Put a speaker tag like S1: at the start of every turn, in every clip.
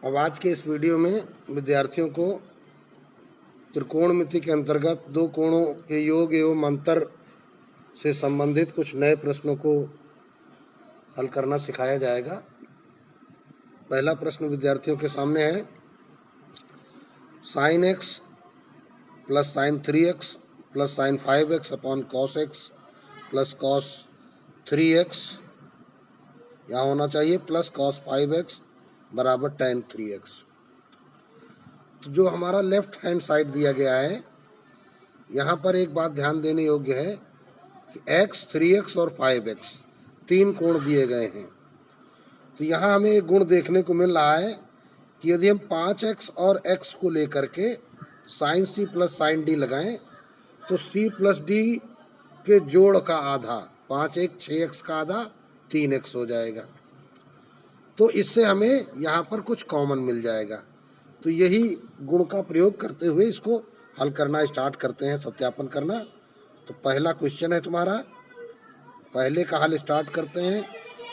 S1: अब आज के इस वीडियो में विद्यार्थियों को त्रिकोणमिति के अंतर्गत दो कोणों के योग एवं अंतर से संबंधित कुछ नए प्रश्नों को हल करना सिखाया जाएगा। पहला प्रश्न विद्यार्थियों के सामने है, sine x plus sine 3x plus sine 5x upon cos x plus cos 3x, यहाँ होना चाहिए प्लस कॉस 5x बराबर tan 3x। तो जो हमारा लेफ्ट हैंड साइड दिया गया है, यहाँ पर एक बात ध्यान देने योग्य है कि x, 3x और 5x तीन कोण दिए गए हैं। तो यहाँ हमें एक गुण देखने को मिल रहा है कि यदि हम 5x और x को लेकर के sine c plus sine d लगाएं तो c प्लस d के जोड़ का आधा, 5x 6x का आधा 3x हो जाएगा। तो इससे हमें यहाँ पर कुछ कॉमन मिल जाएगा। तो यही गुण का प्रयोग करते हुए इसको हल करना स्टार्ट करते हैं, सत्यापन करना। तो पहला क्वेश्चन है तुम्हारा, पहले का हल स्टार्ट करते हैं।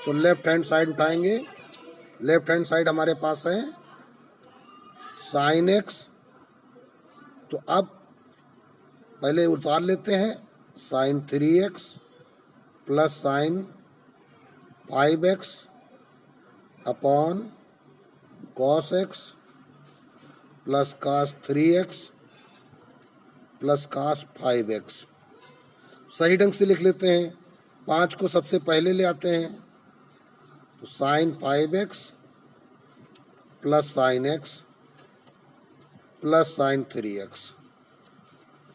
S1: तो लेफ्ट हैंड साइड उठाएंगे, लेफ्ट हैंड साइड हमारे पास है साइन एक्स। तो अब पहले उतार लेते हैं sine 3x plus sine 5x upon cos x plus cos 3x plus cos 5x। सही ढंग से लिख लेते हैं, 5 को सबसे पहले ले आते हैं। तो sine 5x plus sine x plus sine 3x।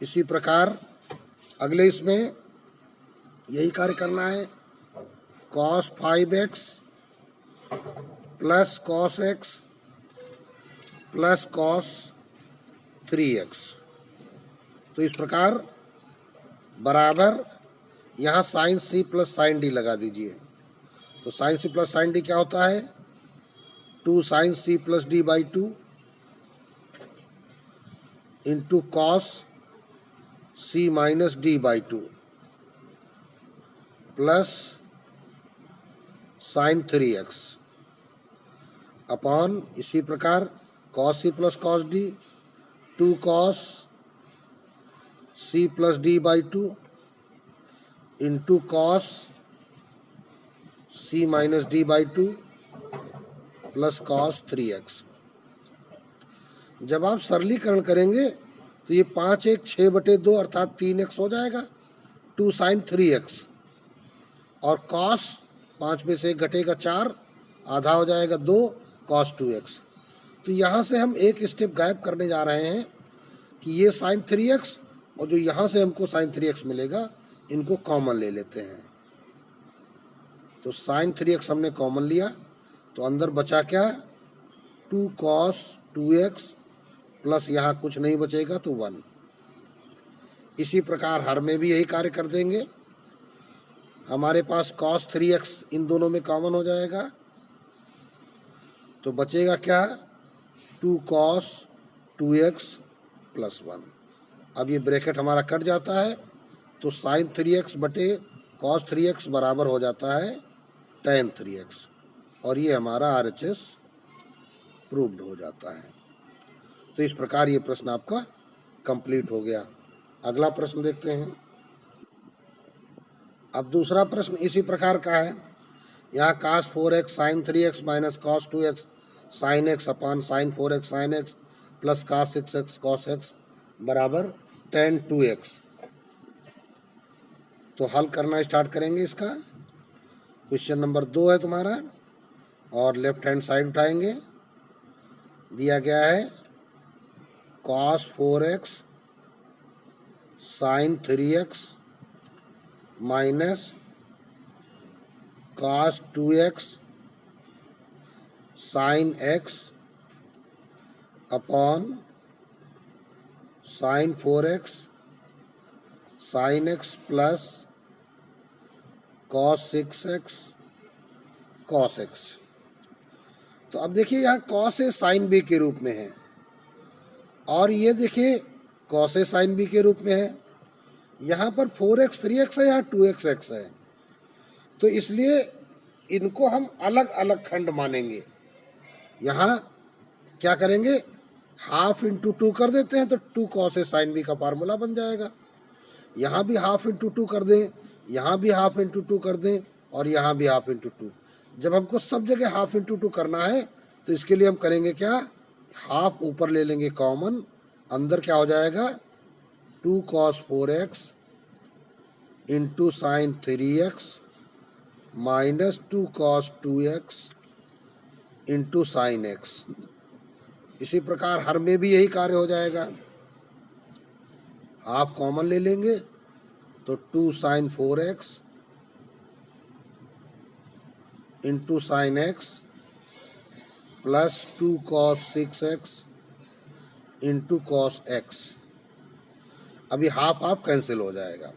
S1: इसी प्रकार अगले इसमें यही कार्य करना है, cos 5x plus cos x plus cos 3x। तो इस प्रकार बराबर यहाँ sine c plus sine d लगा दीजिए। तो sine c plus sine d क्या होता है, 2 sine c plus d by 2 into cos c minus d by 2 plus sine 3x upon इसी प्रकार cos c plus cos d, 2 cos c plus d by 2 into cos c minus d by 2 plus cos 3x। जब आप सरलीकरण करेंगे तो ये 5 1 6/2 अर्थात 3x हो जाएगा, 2 साइन 3x और कॉस 5 में से 1 घटेगा 4, आधा हो जाएगा 2 कॉस 2x। तो यहाँ से हम एक स्टेप गायब करने जा रहे हैं कि ये साइन 3x और जो यहाँ से हमको साइन 3x मिलेगा इनको कॉमन ले लेते हैं। तो साइन 3x हमने कॉमन लिया तो अंदर बचा क्या, 2 कॉस 2x प्लस यहाँ कुछ नहीं बचेगा तो 1। इसी प्रकार हर में भी यही कार्य कर देंगे। हमारे पास कॉस 3x इन दोनों में कॉमन हो जाएगा तो बचेगा क्या, 2 कॉस 2x प्लस 1। अब ये ब्रैकेट हमारा कट जाता है तो साइन 3x बटे कॉस 3x बराबर हो जाता है tan 3x और ये हमारा RHS प्रूव्ड हो जाता है। तो इस प्रकार ये प्रश्न आपका कंप्लीट हो गया। अगला प्रश्न देखते हैं। अब दूसरा प्रश्न इसी प्रकार का है। यहाँ cos 4x sine 3x minus cos 2x sine x upon sine 4x sine x plus cos 6x cos x बराबर tan 2x। तो हल करना स्टार्ट करेंगे इसका। क्वेश्चन नंबर 2 है तुम्हारा और लेफ्ट हैंड साइड उठाएंगे। दिया गया है cos 4x sine 3x minus cos 2x sine x upon sine 4x sine x plus cos 6x cos x। तो अब देखिए यहाँ cos a साइन b के रूप में है और ये देखिए cos a साइन b के रूप में है। यहाँ पर 4x 3x है, यहाँ 2x x है। तो इसलिए इनको हम अलग अलग खंड मानेंगे। यहाँ क्या करेंगे, हाफ इंटू टू कर देते हैं तो two cos A sine B का फार्मूला बन जाएगा। यहाँ भी हाफ इंटू टू कर दें, यहाँ भी हाफ इंटू टू कर दें, और यहाँ भी हाफ इंटू टू। जब हमको सब जगह हाफ इंटू टू करना है तो इसके लिए हम करेंगे क्या, हाफ ऊपर ले लेंगे कॉमन, अंदर क्या हो जाएगा, two cos 4x into sine 3x minus 2 cos 2x into sine x। इसी प्रकार हर में भी यही कार्य हो जाएगा, हाफ कॉमन ले लेंगे तो 2 sine 4x into sine x plus 2 cos 6x into cos x। अभी हाफ हाफ कैंसिल हो जाएगा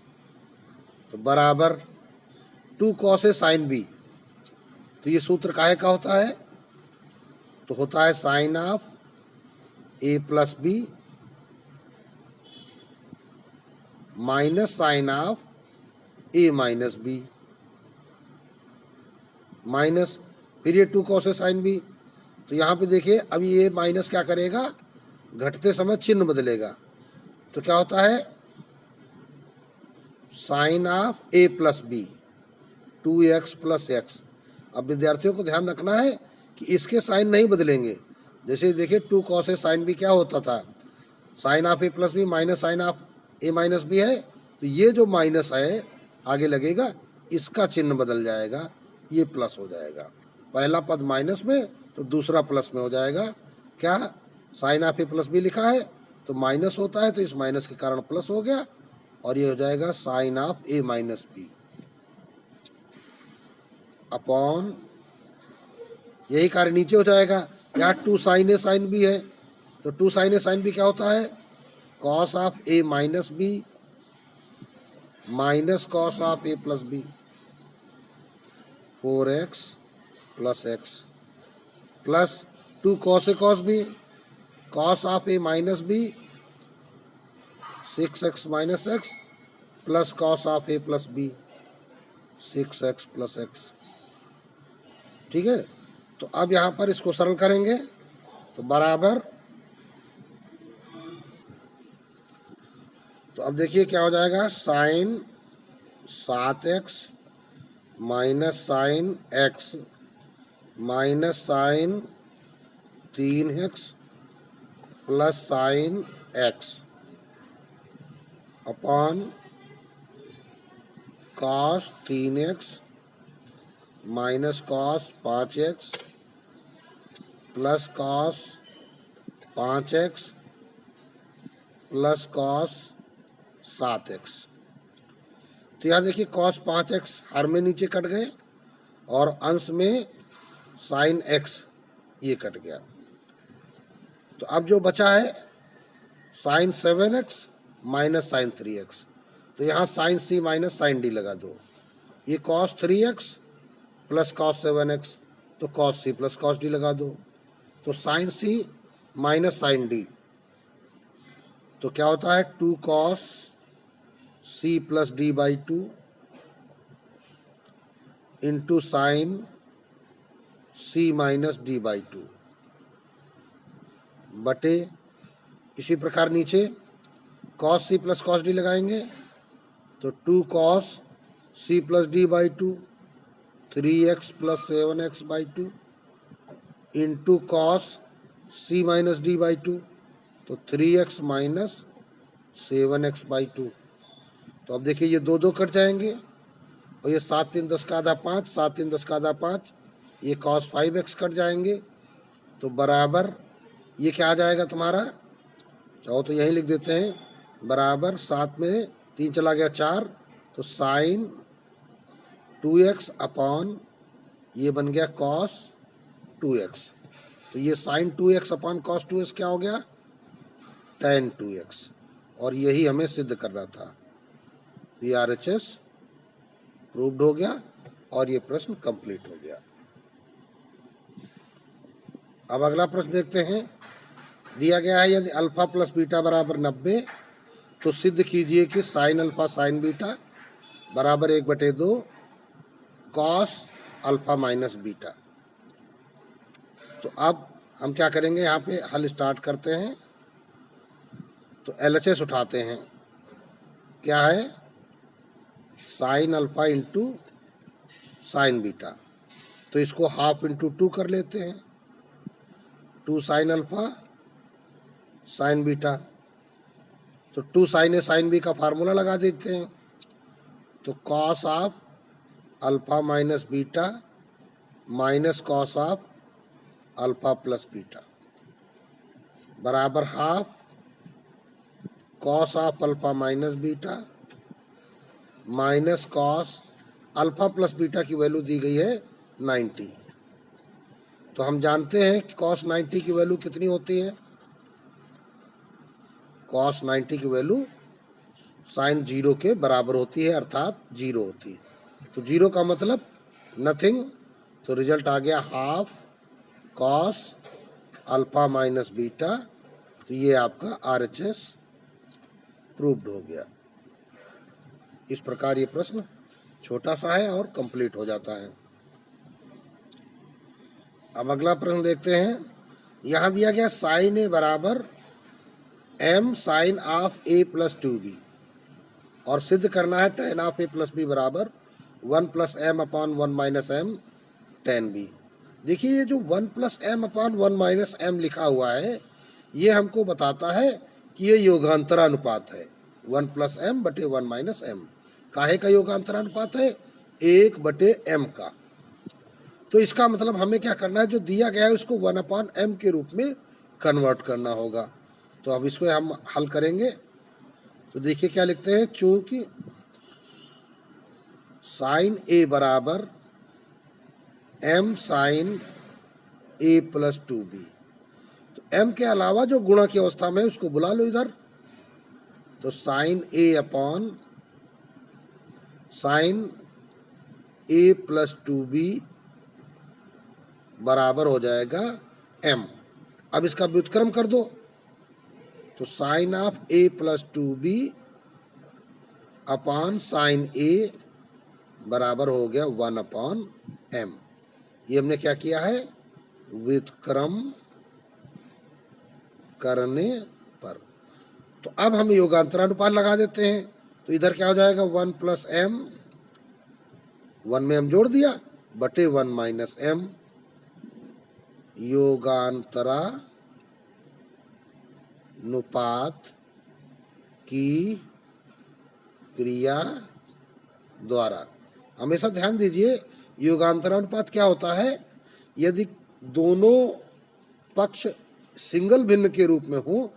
S1: तो बराबर 2 कॉस ए साइन बी। तो ये सूत्र काहे का होता है, तो होता है sine of A plus B minus sine of A minus B, minus फिर ये 2 कॉस ए साइन बी। तो यहाँ पे देखिए अभी ये माइनस क्या करेगा, घटते समय चिन्ह बदलेगा, तो क्या होता है sine of A plus B 2x plus x. अब विद्यार्थियों को ध्यान रखना है कि इसके साइन नहीं बदलेंगे। जैसे देखिए 2 कॉस ए साइन बी क्या होता था, sine of A plus B minus sine of A minus B है, तो ये जो माइनस है आगे लगेगा, इसका चिन्ह बदल जाएगा, ये प्लस हो जाएगा। पहला पद माइनस में तो दूसरा प्लस में हो जाएगा। क्या, sine of A plus B लिखा है तो माइनस होता है, तो इस माइनस के कारण प्लस हो गया, और ये हो जाएगा sine of A minus B upon, यही कार्य नीचे हो जाएगा। यहाँ 2 साइन ए साइन बी है, तो 2 साइन ए साइन बी क्या होता है, cos of A minus B minus cos of A plus B 4x plus x plus 2 cos A cos B cos of A minus B 6x minus x plus cos of A plus B 6x plus x. ठीक है, तो अब यहाँ पर इसको सरल करेंगे तो बराबर, तो अब देखिए क्या हो जाएगा, sine 7x minus sine x minus sine 3x plus sine x upon cos 3x minus cos 5x plus cos 5x plus cos 7x। तो यहाँ देखिए कॉस 5x हर में नीचे कट गए और अंश में साइन x ये कट गया। तो अब जो बचा है sign 7x minus sine 3x, तो यहाँ sine c minus sine d लगा दो। ये cos 3x plus cos 7x, तो cos c plus cos d लगा दो, तो sine c minus sine d, तो क्या होता है 2 cos c plus d by 2 into sine c minus d by 2 बटे, इसी प्रकार नीचे cos c plus cos d लगाएंगे तो 2 cos c plus d by 2 3x plus 7x by 2 into cos c minus d by 2, तो 3x minus 7x by 2। तो अब देखिए ये 2 2 कट जाएंगे और ये 7 3 10 का आधा 5, 7 3 10 का आधा 5, ये कॉस 5x कट जाएंगे, तो बराबर ये क्या आ जाएगा तुम्हारा, चाहो तो यहीं लिख देते हैं, बराबर 7 में 3 चला गया 4, तो साइन 2x अपॉन ये बन गया कॉस 2x। तो ये sign 2x upon cos 2x क्या हो गया, tan 2x, और यही हमें सिद्ध करना था। RHS प्रूव्ड हो गया और ये प्रश्न कंप्लीट हो गया। अब अगला प्रश्न देखते हैं। दिया गया है यदि अल्फा प्लस बीटा बराबर 90 तो सिद्ध कीजिए कि साइन अल्फा साइन बीटा बराबर 1/2 कॉस अल्फा माइनस बीटा। तो अब हम क्या करेंगे, यहाँ पे हल स्टार्ट करते हैं। तो LHS उठाते हैं, क्या है, sine alpha into sine beta. तो इसको हाफ इंटू 2 कर लेते हैं, 2 साइन अल्फा साइन बीटा। तो 2 साइन ए साइन बी का फार्मूला लगा देते हैं। तो cos of alpha minus beta minus cos of alpha plus beta बराबर half cos of alpha minus beta minus cos alpha plus beta की वैल्यू दी गई है 90। तो हम जानते हैं कि कॉस 90 की वैल्यू कितनी होती है, कॉस 90 की वैल्यू साइन 0 के बराबर होती है, अर्थात 0 होती है। तो 0 का मतलब नथिंग। तो रिजल्ट आ गया half cos alpha minus beta. तो ये आपका RHS प्रूव्ड हो गया। इस प्रकार ये प्रश्न छोटा सा है और कंप्लीट हो जाता है। अब अगला प्रश्न देखते हैं। यहाँ दिया गया साइन ए बराबर m sine of a plus 2b और सिद्ध करना है tan of a plus b बराबर 1 plus m upon 1 minus m tan b। देखिए ये जो 1 plus m upon 1 minus m लिखा हुआ है, ये हमको बताता है कि ये योगांतरानुपात है। 1 प्लस m बटे 1 माइनस m काहे का योगांतरानुपात है, 1 बटे m का। तो इसका मतलब हमें क्या करना है, जो दिया गया है उसको 1 अपॉन m के रूप में कन्वर्ट करना होगा। तो अब इसको हम हल करेंगे। तो देखिए क्या लिखते हैं, चूंकि साइन a बराबर m sine a plus 2b, तो m के अलावा जो गुणा की अवस्था में उसको बुला लो इधर। तो sine a upon sine a plus 2b बराबर हो जाएगा m। अब इसका व्युत्क्रम कर दो। तो sine of a plus 2b upon sine a बराबर हो गया 1 अपॉन m। ये हमने क्या किया है, व्युत्क्रम करने पर। तो अब हम योगांतरानुपात लगा देते हैं। तो इधर क्या हो जाएगा, 1 प्लस m, 1 में m जोड़ दिया, बटे 1 माइनस m। योगांतरानुपात की क्रिया द्वारा। हमेशा ध्यान दीजिए, योगांतरानुपात क्या होता है, यदि दोनों पक्ष सिंगल भिन्न के रूप में हो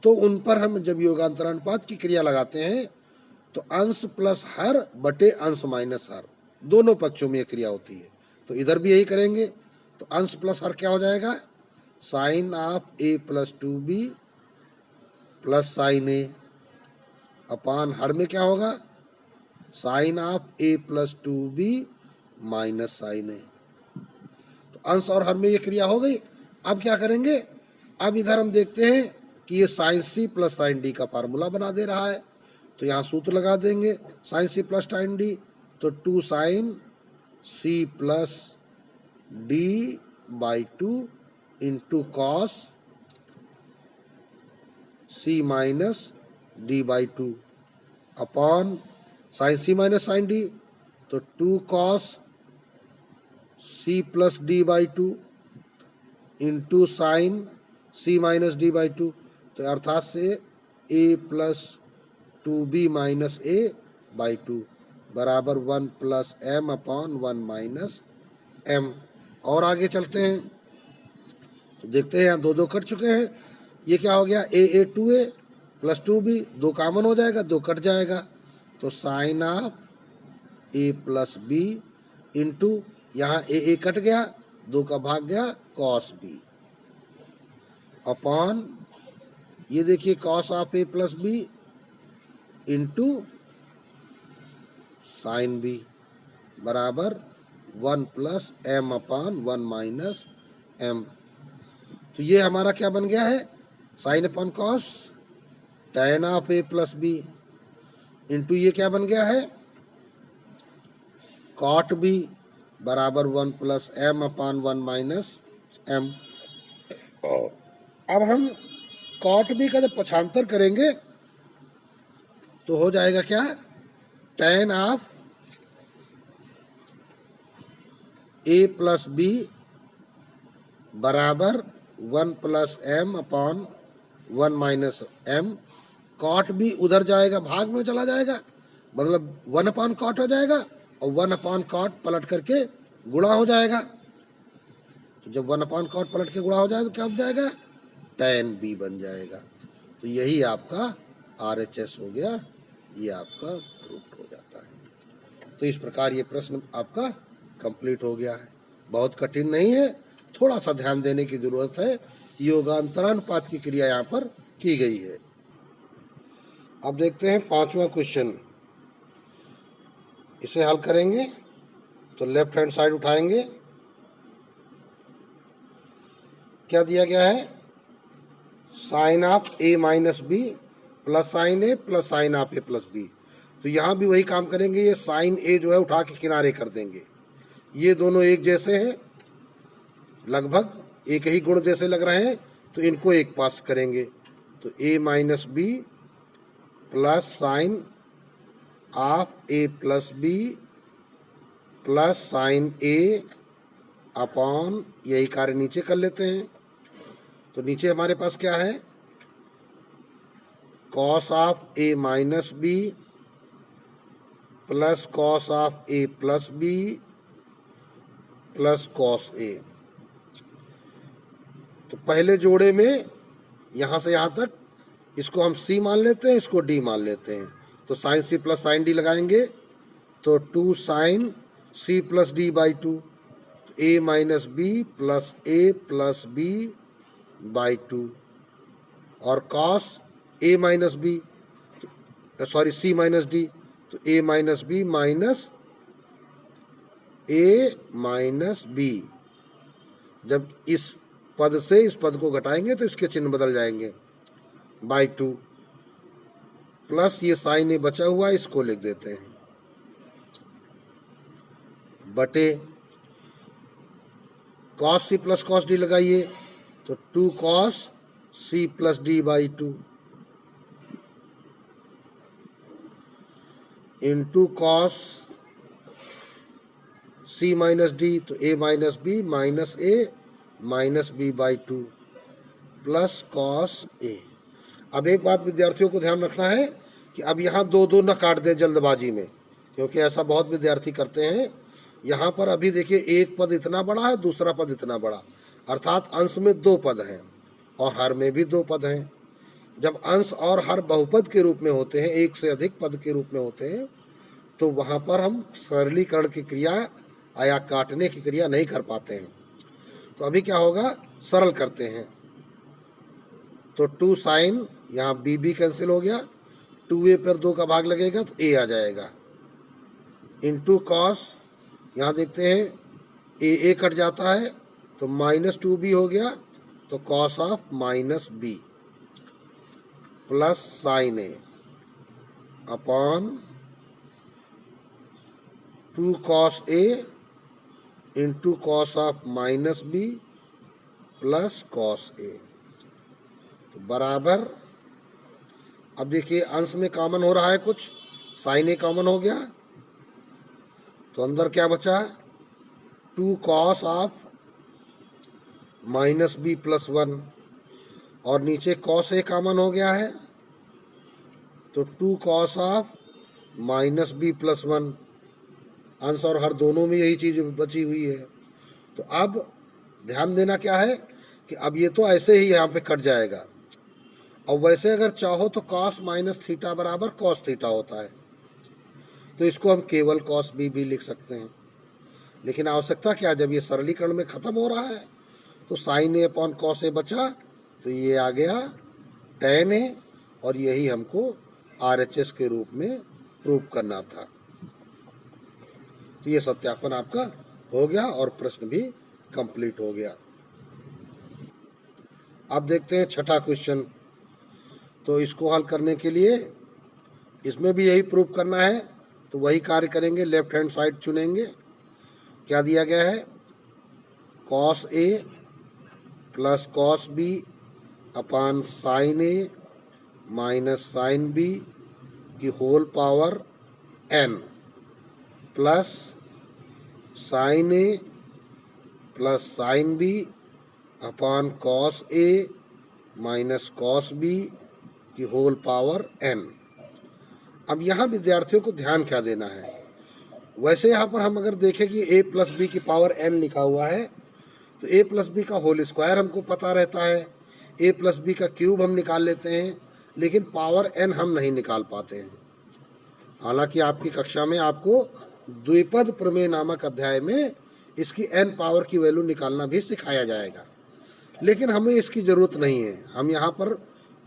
S1: तो उन पर हम जब योगांतरानुपात की क्रिया लगाते हैं तो अंश प्लस हर बटे अंश माइनस हर, दोनों पक्षों में यह क्रिया होती है। तो इधर भी यही करेंगे। तो अंश प्लस हर क्या हो जाएगा, sine of a plus 2b plus sine a upon हर में क्या होगा, sine of a plus 2b minus sine a। तो अंश और हर में ये क्रिया हो गई। अब क्या करेंगे, अब इधर हम देखते हैं कि ये sine c plus sine d का फार्मूला बना दे रहा है। तो यहाँ सूत्र लगा देंगे, sine c plus sine d। तो 2 sine c plus d by 2 into cos c minus d by 2 upon sine c minus sine d। तो 2 cos c plus d by 2 into sine c minus d by 2। तो अर्थात से a plus 2b minus a by 2 बराबर 1 plus m upon 1 minus m। और आगे चलते हैं तो देखते हैं, यहाँ 2 2 कट चुके हैं। ये क्या हो गया, a 2a plus 2b, 2 common हो जाएगा, 2 कट जाएगा। तो sine of a plus b into यहाँ a कट गया, 2 का भाग गया, कॉस b अपॉन ये देखिए cos of a plus b into sine b बराबर 1 plus m upon 1 minus m। तो ये हमारा क्या बन गया है, sine upon cos tan of a plus b into ये क्या बन गया है, कॉट b बराबर 1 plus m upon 1 minus m। अब हम कॉट बी का जब पक्षांतर करेंगे तो हो जाएगा क्या, tan of A plus b बराबर 1 plus m upon 1 minus m. Cot भी उधर जाएगा, भाग में चला जाएगा, मतलब 1 अपॉन कॉट हो जाएगा और 1 अपॉन कॉट पलट करके गुणा हो जाएगा। तो जब 1 अपॉन कॉट पलट के गुणा हो जाएगा तो क्या हो जाएगा, tan बी बन जाएगा। तो यही आपका RHS हो गया, ये आपका प्रूफ हो जाता है। तो इस प्रकार ये प्रश्न आपका कंप्लीट हो गया है। बहुत कठिन नहीं है, थोड़ा सा ध्यान देने की जरूरत है। योगांतरानुपात की क्रिया यहाँ पर की गई है। अब देखते हैं 5वां क्वेश्चन, इसे हल करेंगे तो लेफ्ट हैंड साइड उठाएंगे। क्या दिया गया है, sine of A minus B plus sine A plus sine of A plus B. तो यहाँ भी वही काम करेंगे, ये साइन ए जो है उठा के किनारे कर देंगे। ये दोनों एक जैसे हैं, लगभग एक ही गुण जैसे लग रहे हैं, तो इनको एक पास करेंगे। तो A minus B plus sine of A plus B plus sine A upon, यही कार्य नीचे कर लेते हैं। तो नीचे हमारे पास क्या है, cos of A minus B plus cos of A plus B plus cos A. तो पहले जोड़े में यहाँ से यहाँ तक इसको हम सी मान लेते हैं, इसको डी मान लेते हैं। तो साइन सी प्लस साइन डी लगाएंगे तो 2 sine C plus D by 2, A minus B plus A plus B by 2, और cos A minus B, sorry C minus D, तो A minus B minus A minus B. जब इस पद से इस पद को घटाएंगे तो इसके चिन्ह बदल जाएंगे, बाई 2 प्लस ये साइन ए बचा हुआ इसको लिख देते हैं बटे cos C plus cos D लगाइए तो 2 cos C plus D by 2 into cos C minus D, तो A minus B minus A minus B by 2 plus cos A. अब एक बात विद्यार्थियों को ध्यान रखना है कि अब यहाँ 2 न काट दें जल्दबाजी में, क्योंकि ऐसा बहुत विद्यार्थी करते हैं। यहाँ पर अभी देखिए एक पद इतना बड़ा है, दूसरा पद इतना बड़ा, अर्थात अंश में 2 पद हैं और हर में भी 2 पद हैं। जब अंश और हर बहुपद के रूप में होते हैं, एक से अधिक पद के रूप में होते हैं, तो वहाँ पर हम सरलीकरण की क्रिया या काटने की क्रिया नहीं कर पाते हैं। तो अभी क्या होगा, सरल करते हैं। तो 2 साइन, यहाँ बी बी कैंसिल हो गया, 2a पर 2 का भाग लगेगा तो a आ जाएगा, इंटू कॉस, यहाँ देखते हैं a कट जाता है तो माइनस 2b हो गया, तो cos of minus B plus sine A upon 2 cos A into cos of minus B plus cos A, तो बराबर, अब देखिए अंश में कॉमन हो रहा है कुछ, साइन ए कॉमन हो गया, तो अंदर क्या बचा, 2 cos of minus B plus 1, और नीचे कॉस ए कॉमन हो गया है, तो 2 cos of minus B plus 1, अंश और हर दोनों में यही चीज़ बची हुई है। तो अब ध्यान देना क्या है कि अब ये तो ऐसे ही यहाँ पे कट जाएगा, और वैसे अगर चाहो तो कॉस माइनस थीटा बराबर कॉस थीटा होता है, तो इसको हम केवल कॉस बी भी लिख सकते हैं। लेकिन आवश्यकता क्या, जब ये सरलीकरण में ख़त्म हो रहा है तो sign A upon cos A बचा, तो ये आ गया tan ए, और यही हमको RHS के रूप में प्रूव करना था। तो ये सत्यापन आपका हो गया और प्रश्न भी कंप्लीट हो गया। अब देखते हैं 6ठा क्वेश्चन। तो इसको हल करने के लिए इसमें भी यही प्रूव करना है, तो वही कार्य करेंगे, लेफ्ट हैंड साइड चुनेंगे। क्या दिया गया है, cos A plus cos B upon sine A minus sine B की whole power n plus sine A plus sine B upon cos A minus cos B की होल पावर n। अब यहाँ विद्यार्थियों को ध्यान क्या देना है, वैसे यहाँ पर हम अगर देखें कि a प्लस बी की पावर n लिखा हुआ है तो a प्लस बी का होल स्क्वायर हमको पता रहता है, a प्लस बी का क्यूब हम निकाल लेते हैं, लेकिन पावर n हम नहीं निकाल पाते हैं। हालांकि आपकी कक्षा में आपको द्विपद प्रमेय नामक अध्याय में इसकी n पावर की वैल्यू निकालना भी सिखाया जाएगा, लेकिन हमें इसकी ज़रूरत नहीं है। हम यहाँ पर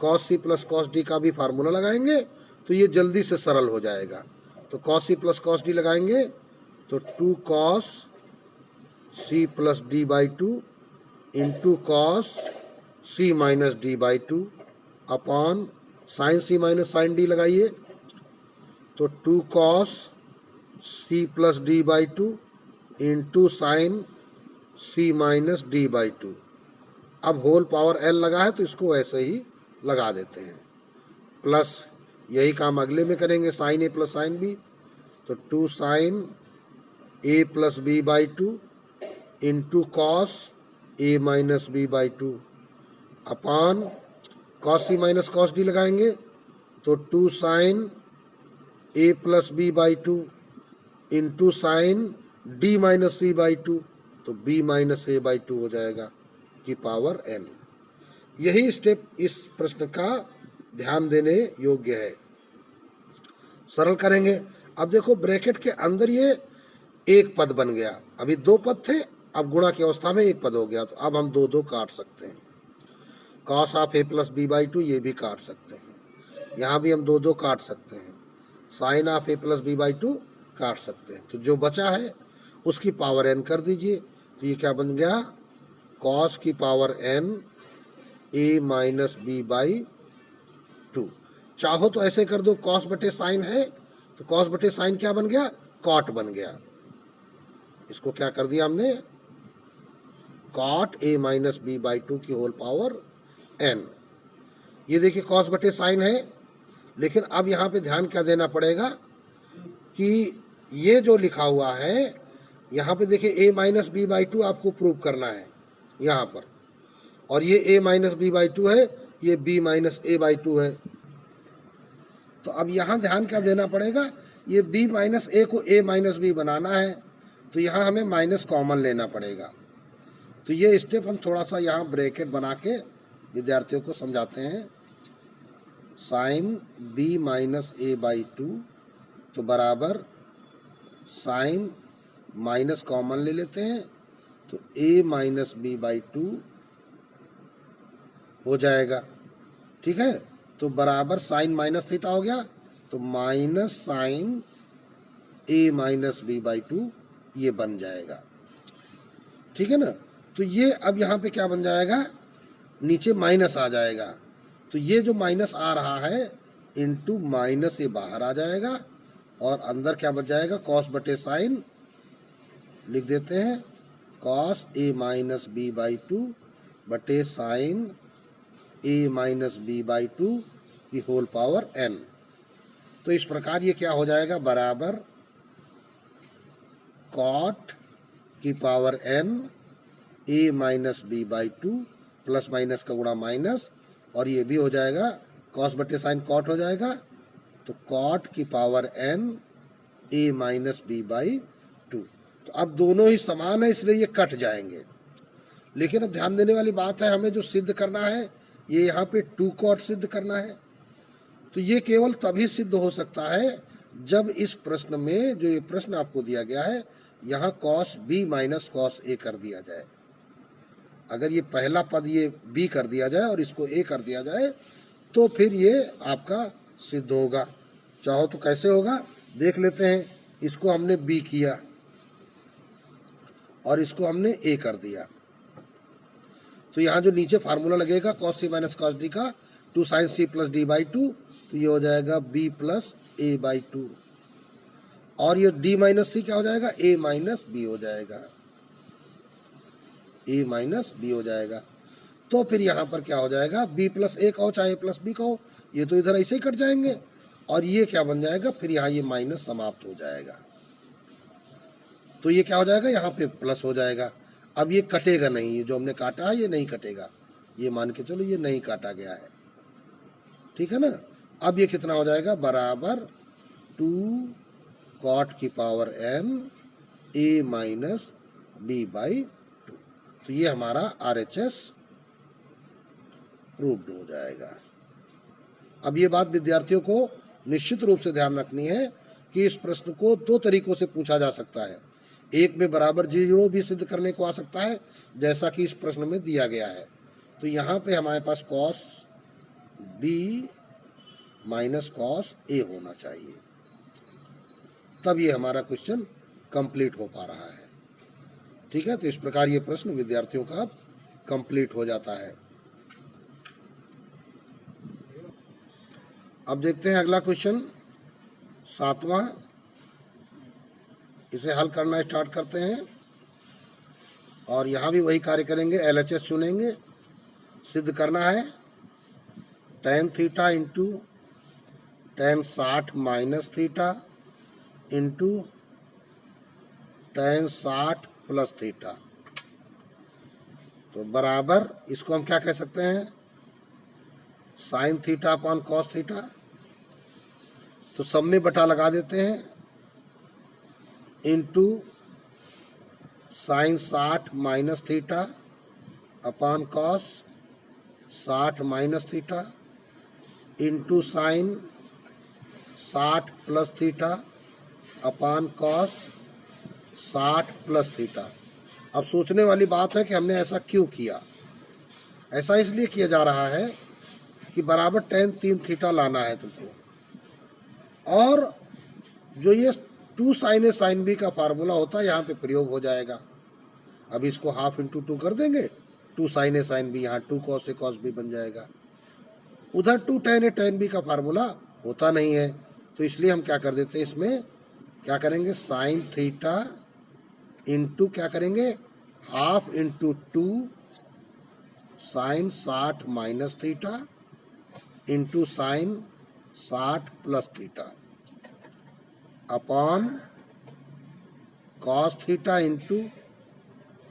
S1: cos c plus cos d का भी फार्मूला लगाएंगे तो ये जल्दी से सरल हो जाएगा। तो cos c plus cos D लगाएंगे तो 2 cos c plus D by two into cos c minus d by two upon sine c minus sine d लगाइए तो 2 cos c plus D by two into sine c minus d by two. अब whole power l लगा है तो इसको ऐसे ही लगा देते हैं, प्लस यही काम अगले में करेंगे साइन ए प्लस साइन बी तो 2 sine A plus B by two into cos A minus B by two upon cos C minus cos D लगाएंगे तो 2 sine A plus B by two into sine D minus C by two तो B minus A by two हो जाएगा की power n। यही step इस प्रश्न का ध्यान देने योग्य है। सरल करेंगे। अब देखो ब्रैकेट के अंदर ये एक पद बन गया, अभी 2 पद थे, अब गुणा की अवस्था में एक पद हो गया, तो अब हम 2 काट सकते हैं। Cos of A plus B by two ये भी काट सकते हैं, यहाँ भी हम 2 काट सकते हैं। Sine of A plus B by two काट सकते हैं। तो जो बचा है उसकी पावर n कर दीजिए, तो ये क्या बन गया, कॉस की power n a minus B by two. चाहो तो ऐसे कर दो, कॉस बटे साइन है तो कॉस बटे साइन क्या बन गया, कॉट बन गया। इसको क्या कर दिया हमने, cot a minus B by two की होल पावर n। ये देखिए कॉस बटे साइन है, लेकिन अब यहाँ पे ध्यान क्या देना पड़ेगा कि ये जो लिखा हुआ है यहाँ पे देखिए a minus B by two आपको प्रूव करना है यहाँ पर, और ये a minus B by two है, ये b minus A by two है। तो अब यहाँ ध्यान क्या देना पड़ेगा, ये b माइनस ए को a माइनस बी बनाना है तो यहाँ हमें माइनस कॉमन लेना पड़ेगा। तो ये स्टेप हम थोड़ा सा यहाँ ब्रैकेट बना के विद्यार्थियों को समझाते हैं। Sine b minus A by two तो बराबर साइन माइनस कॉमन ले लेते हैं तो a minus B by two हो जाएगा, ठीक है। तो बराबर साइन माइनस थीटा हो गया तो minus sine a minus B by two ये बन जाएगा, ठीक है ना। तो ये अब यहाँ पे क्या बन जाएगा, नीचे माइनस आ जाएगा, तो ये जो माइनस आ रहा है इंटू माइनस ये बाहर आ जाएगा और अंदर क्या बच जाएगा, कॉस बटे साइन लिख देते हैं, cos A minus B by two बटे sine A minus B by two की होल पावर n। तो इस प्रकार ये क्या हो जाएगा, बराबर कॉट की power n a minus B by two plus minus का गुणा माइनस, और ये भी हो जाएगा कॉस बटे साइन कॉट हो जाएगा, तो कॉट की power n a minus B by two. तो अब दोनों ही समान है इसलिए ये कट जाएंगे। लेकिन अब ध्यान देने वाली बात है, हमें जो सिद्ध करना है ये यहाँ पे 2 कॉट सिद्ध करना है। तो ये केवल तभी सिद्ध हो सकता है जब इस प्रश्न में जो ये प्रश्न आपको दिया गया है यहाँ cos B minus cos A कर दिया जाए। अगर ये पहला पद ये b कर दिया जाए और इसको a कर दिया जाए तो फिर ये आपका सिद्ध होगा। चाहो तो कैसे होगा देख लेते हैं। इसको हमने b किया और इसको हमने a कर दिया, तो यहाँ जो नीचे फार्मूला लगेगा कॉस सी माइनस कॉस डी का 2 sine C plus D by two, तो ये हो जाएगा b plus a by two, और ये d माइनस सी क्या हो जाएगा, a माइनस बी हो जाएगा, a माइनस बी हो जाएगा। तो फिर यहाँ पर क्या हो जाएगा, b प्लस a कहो चाहे a प्लस b कहो, ये तो इधर ऐसे ही कट जाएंगे और ये क्या बन जाएगा, फिर यहाँ ये माइनस समाप्त हो जाएगा। तो ये क्या हो जाएगा, यहाँ पे प्लस हो जाएगा। अब ये कटेगा नहीं, ये जो हमने काटा है ये नहीं कटेगा, ये मान के चलो ये नहीं काटा गया है, ठीक है ना। अब ये कितना हो जाएगा, बराबर 2 cot की power n a minus b by 2। तो ये हमारा RHS प्रूव्ड हो जाएगा। अब ये बात विद्यार्थियों को निश्चित रूप से ध्यान रखनी है कि इस प्रश्न को दो तरीकों से पूछा जा सकता है। एक में बराबर 0 भी सिद्ध करने को आ सकता है, जैसा कि इस प्रश्न में दिया गया है। तो यहाँ पे हमारे पास cos b minus cos a होना चाहिए, तब ये हमारा क्वेश्चन कंप्लीट हो पा रहा है, ठीक है। तो इस प्रकार ये प्रश्न विद्यार्थियों का कंप्लीट हो जाता है। अब देखते हैं अगला क्वेश्चन 7वां, इसे हल करना स्टार्ट करते हैं और यहाँ भी वही कार्य करेंगे। LHS चुनेंगे, सिद्ध करना है tan theta into tan 60 minus theta into tan 60 plus theta. तो बराबर इसको हम क्या कह सकते हैं, sine theta upon cos theta. तो सब में बटा लगा देते हैं, into sine 60 minus theta upon cos 60 minus theta into sine 60 plus theta upon cos 60 plus theta. अब सोचने वाली बात है कि हमने ऐसा क्यों किया। ऐसा इसलिए किया जा रहा है कि बराबर tan 3 थीटा लाना है तुमको, और जो ये 2 साइन ए साइन बी का फार्मूला होता है यहाँ पे प्रयोग हो जाएगा। अब इसको हाफ इंटू 2 कर देंगे, 2 साइन ए साइन बी, यहाँ 2 कॉस ए कॉस बी बन जाएगा। उधर 2 tan ए tan बी का फार्मूला होता नहीं है, तो इसलिए हम क्या कर देते हैं, इसमें क्या करेंगे, साइन थीटा इंटू क्या करेंगे, half into 2 sine 60 minus theta into sine 60 plus theta upon cos theta into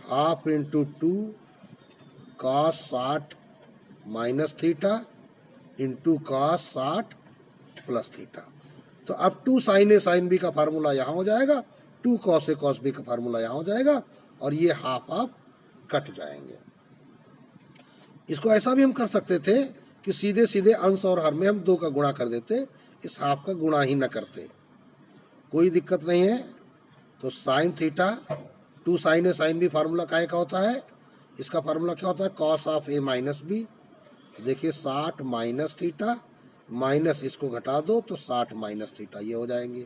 S1: half into 2 cos 60 minus theta into cos 60 plus theta. तो अब 2 साइन ए साइन बी का फार्मूला यहाँ हो जाएगा, 2 कॉस ए कॉस बी का formula यहाँ हो जाएगा, और ये हाफ हाफ कट जाएंगे। इसको ऐसा भी हम कर सकते थे कि सीधे सीधे अंश और हर में हम 2 का गुणा कर देते, इस हाफ का गुणा ही न करते, कोई दिक्कत नहीं है। तो साइन थीटा 2 साइन ए साइन बी फार्मूला काहे का होता है, इसका फार्मूला क्या होता है, cos of A minus b. देखिए 60 माइनस थीटा माइनस इसको घटा दो तो 60 माइनस थीटा, ये हो जाएंगे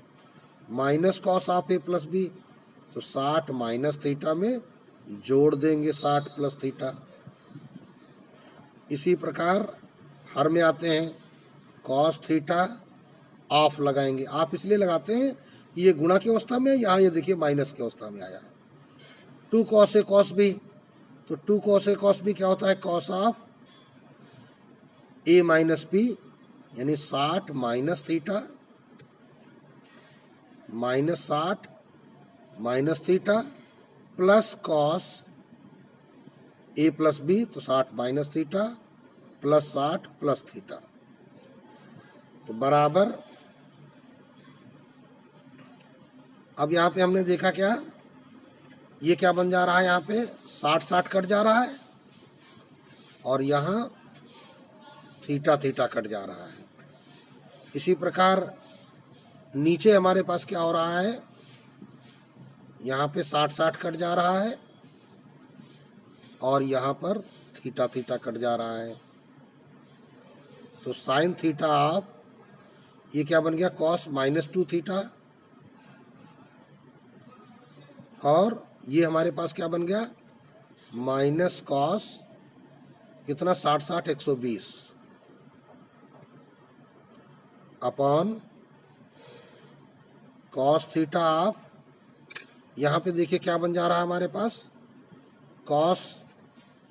S1: minus cos of A plus B. तो 60 माइनस थीटा में जोड़ देंगे 60 प्लस थीटा। इसी प्रकार हर में आते हैं, कॉस थीटा ऑफ लगाएंगे, आप इसलिए लगाते हैं कि ये गुणा की अवस्था में, यहाँ ये देखिए माइनस की अवस्था में आया है। 2 कॉस ए कॉस बी, तो 2 कॉस ए कॉस बी क्या होता है, cos of A minus B, यानी 60 minus theta minus 60 minus theta plus cos A plus B, तो 60 minus theta plus 60 plus theta. तो बराबर, अब यहाँ पे हमने देखा क्या, ये क्या बन जा रहा है, यहाँ पे 60 60 कट जा रहा है और यहाँ थीटा थीटा कट जा रहा है। इसी प्रकार नीचे हमारे पास क्या हो रहा है, यहाँ पे 60 60 कट जा रहा है और यहाँ पर थीटा थीटा कट जा रहा है। तो साइन थीटा ऑफ, ये क्या बन गया, कॉस माइनस 2 थीटा, और ये हमारे पास क्या बन गया, माइनस कॉस कितना, 60 60 120 अपॉन कॉस थीटा ऑफ, यहाँ पे देखिए क्या बन जा रहा है हमारे पास, कॉस,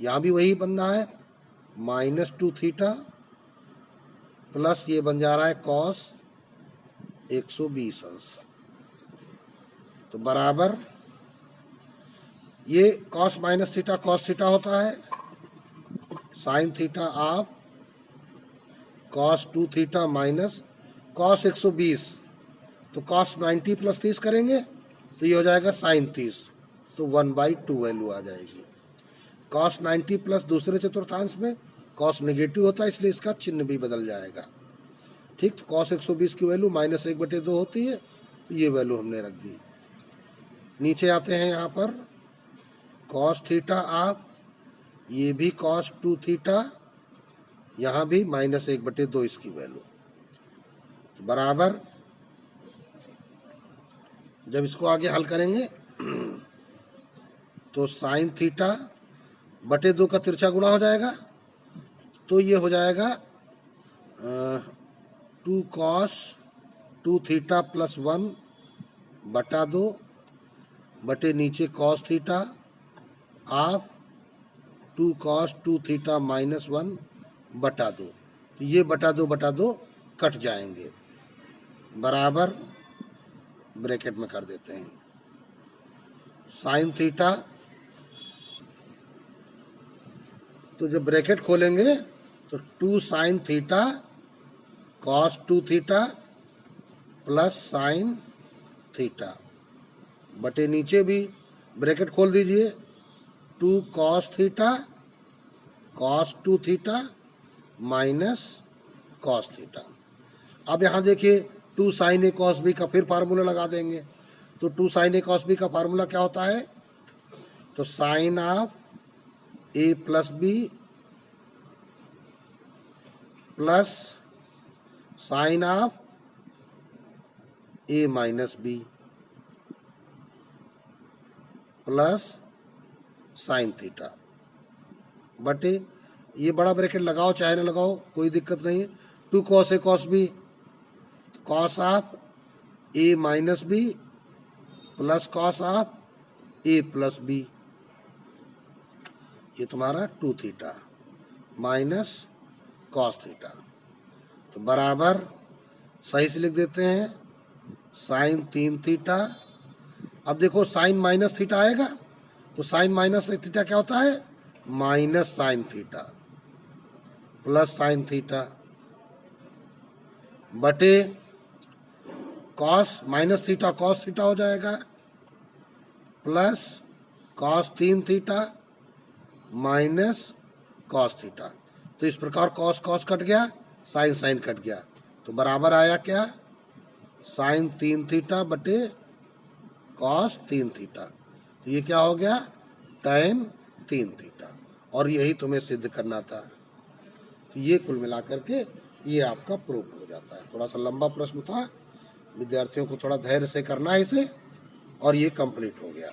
S1: यहाँ भी वही बन रहा है -2 थीटा प्लस ये बन जा रहा है कॉस 120 अंश, तो बराबर ये cos minus theta cos theta होता है, sine theta of cos 2 theta minus cos 120, तो कॉस 90 प्लस 30 करेंगे तो ये हो जाएगा साइन 30, तो 1/2 वैल्यू आ जाएगी। कॉस 90 प्लस दूसरे चतुर्थांश में कॉस नेगेटिव होता है, इसलिए इसका चिन्ह भी बदल जाएगा। ठीक, तो कॉस 120 की वैल्यू -1/2 होती है, तो ये वैल्यू हमने रख दी। नीचे आते हैं यहाँ पर कॉस थीटा ऑफ, ये भी कॉस 2 थीटा, यहाँ भी -1/2 इसकी वैल्यू, तो बराबर जब इसको आगे हल करेंगे तो साइन थीटा बटे 2 का तिरछा गुणा हो जाएगा, तो ये हो जाएगा 2 कॉस 2 थीटा प्लस 1 बटा 2 बटे नीचे cos theta of 2 cos 2 theta minus 1 बटा 2, तो ये बटा 2 कट जाएंगे, बराबर ब्रैकेट में कर देते हैं साइन थीटा, तो जब ब्रैकेट खोलेंगे तो 2 sine theta cos 2 theta plus sine theta बटे नीचे भी ब्रैकेट खोल दीजिए 2 cos theta cos 2 theta minus cos theta. अब यहाँ देखिए 2 साइन ए कॉस बी का फिर फार्मूला लगा देंगे, तो 2 साइन ए कॉस बी का फार्मूला क्या होता है, तो sine of A plus B plus sine of A minus B plus sine theta बटे ये बड़ा ब्रैकेट लगाओ चाहे ना लगाओ कोई दिक्कत नहीं है, 2 cos A cos B cos of A minus B plus cos of A plus b, ये तुम्हारा 2 थीटा माइनस कॉस थीटा, तो बराबर सही से लिख देते हैं साइन 3 थीटा। अब देखो साइन माइनस थीटा आएगा, तो साइन माइनस थीटा क्या होता है, minus sine theta plus sine theta बटे cos minus theta cos theta हो जाएगा plus cos 3 theta minus cos theta, तो इस प्रकार कॉस कॉस कट गया, साइन साइन कट गया, तो बराबर आया क्या, साइन 3 थीटा बटे कॉस 3 थीटा, तो ये क्या हो गया, टैन 3 थीटा, और यही तुम्हें सिद्ध करना था। तो ये कुल मिलाकर के ये आपका प्रूफ हो जाता है। थोड़ा सा लंबा प्रश्न था, विद्यार्थियों को थोड़ा धैर्य से करना है इसे, और ये कंप्लीट हो गया।